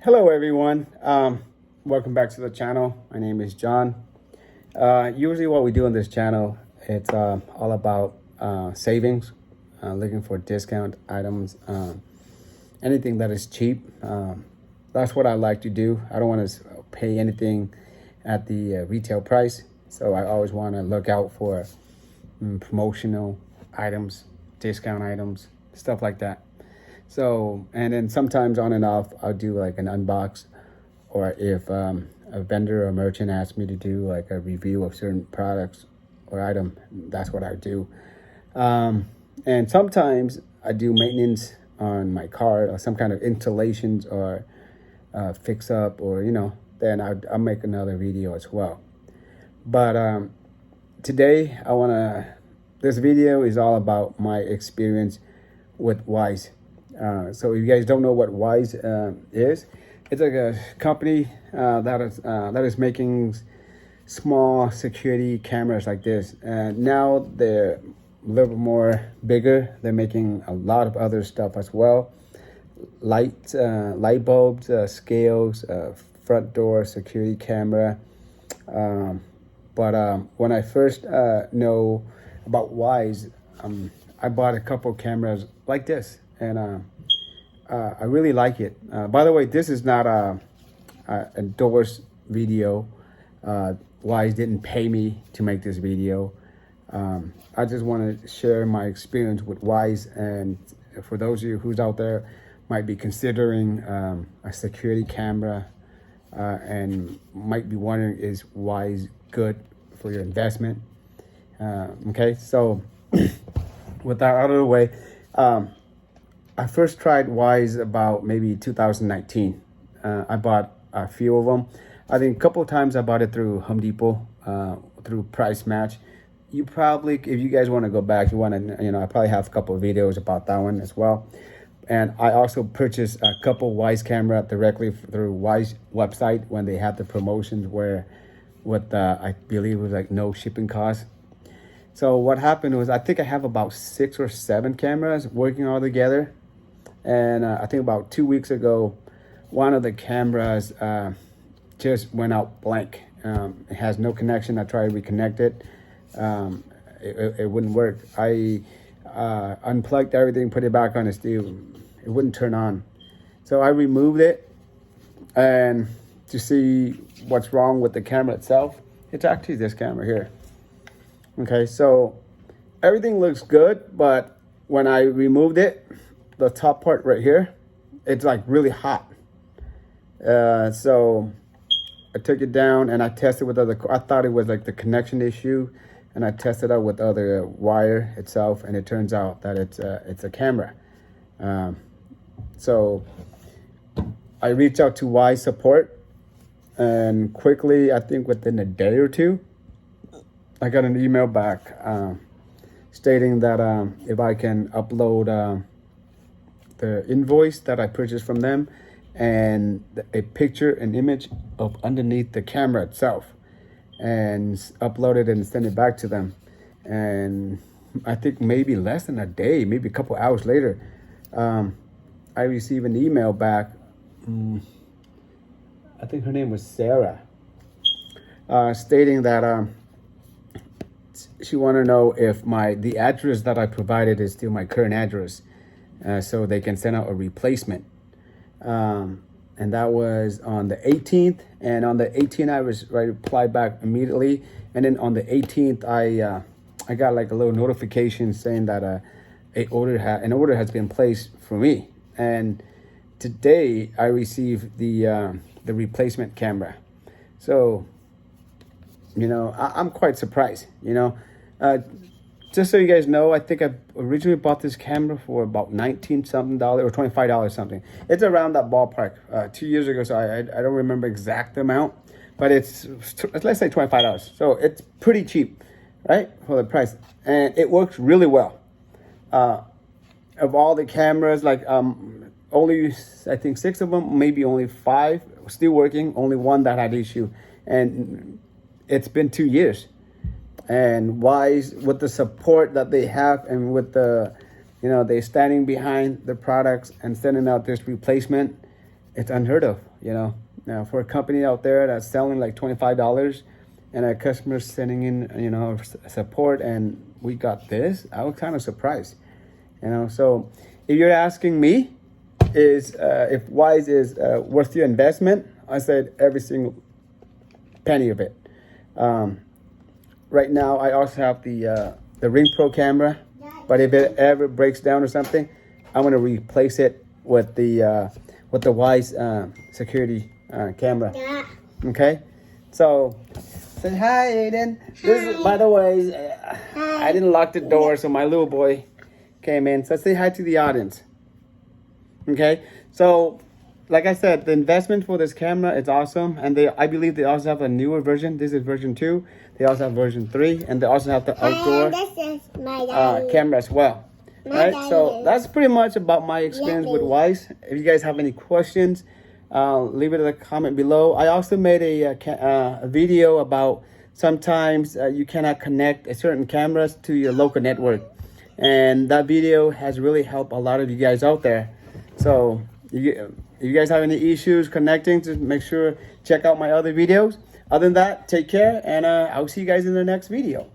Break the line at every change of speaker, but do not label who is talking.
Hello everyone, welcome back to the channel. My name is John. Usually what we do on this channel, it's all about savings, looking for discount items, anything that is cheap. That's what I like to do. I don't want to pay anything at the retail price, so I always want to look out for promotional items, discount items, stuff like that. So, and then sometimes on and off, I'll do like an unbox, or if a vendor or merchant asks me to do like a review of certain products or item, that's what I do. And sometimes I do maintenance on my car, or some kind of installations or fix up, or then I'll make another video as well. But today this video is all about my experience with Wyze. So if you guys don't know what Wyze is, it's like a company that is making small security cameras like this. And now they're a little more bigger. They're making a lot of other stuff as well. Light bulbs, scales, front door security camera. But when I first know about Wyze, I bought a couple cameras like this, and I really like it. By the way, this is not a endorsed video. Wyze didn't pay me to make this video. I just want to share my experience with Wyze, and for those of you who's out there might be considering a security camera and might be wondering, is Wyze good for your investment? Okay, so with that out of the way, I first tried Wyze about maybe 2019. I bought a few of them. I think a couple of times I bought it through Home Depot, through Price Match. You probably, if you guys want to go back, you want to, I probably have a couple of videos about that one as well. And I also purchased a couple Wyze camera directly through Wyze website when they had the promotions where with I believe it was like no shipping costs. So what happened was, I think I have about 6 or 7 cameras working all together. And I think about 2 weeks ago, one of the cameras just went out blank. It has no connection. I tried to reconnect it. It wouldn't work. I unplugged everything, put it back on its steel. It wouldn't turn on. So I removed it, and to see what's wrong with the camera itself, it's actually this camera here. Okay, so everything looks good, but when I removed it, the top part right here, it's like really hot. So I took it down and I tested with I thought it was like the connection issue, and I tested out with other wire itself, and it turns out that it's a camera. So I reached out to Wyze support, and quickly, I think within a day or two, I got an email back stating that if I can upload the invoice that I purchased from them and a picture, an image of underneath the camera itself, and upload it and send it back to them. And I think maybe less than a day, maybe a couple hours later, I received an email back. I think her name was Sarah, stating that she wanted to know if the address that I provided is still my current address, so they can send out a replacement. And that was on the 18th. And on the 18th, I replied back immediately. And then on the 18th, I got like a little notification saying that an order has been placed for me. And today I received the replacement camera. So, I'm quite surprised. Just so you guys know, I think I originally bought this camera for about $19 something or $25 something. It's around that ballpark 2 years ago, so I don't remember exact amount, but let's say $25. So it's pretty cheap, right, for the price, and it works really well. Of all the cameras, like only I think 6 of them, maybe only 5 still working. Only one that had issue, and it's been 2 years. And Wyze, with the support that they have, and with the, they're standing behind the products and sending out this replacement, it's unheard of. you know, now for a company out there that's selling like $25 and our customers sending in, you know, support, and we got this, I was kind of surprised, you know. So if you're asking me, is if Wyze is worth your investment, I said every single penny of it. Right now, I also have the Ring Pro camera, but if it ever breaks down or something, I'm gonna replace it with the Wyze security camera. Okay, so say hi, Aiden. This is, by the way, I didn't lock the door, so my little boy came in. So say hi to the audience. Okay, so like I said, the investment for this camera is awesome, and I believe they also have a newer version. This is version 2. They also have version 3, and they also have the outdoor camera as well. Right, so that's pretty much about my experience with Wyze. If you guys have any questions, leave it in the comment below. I also made a video about sometimes you cannot connect certain cameras to your local network, and that video has really helped a lot of you guys out there. So if you guys have any issues connecting, just make sure check out my other videos. Other than that, take care, and I'll see you guys in the next video.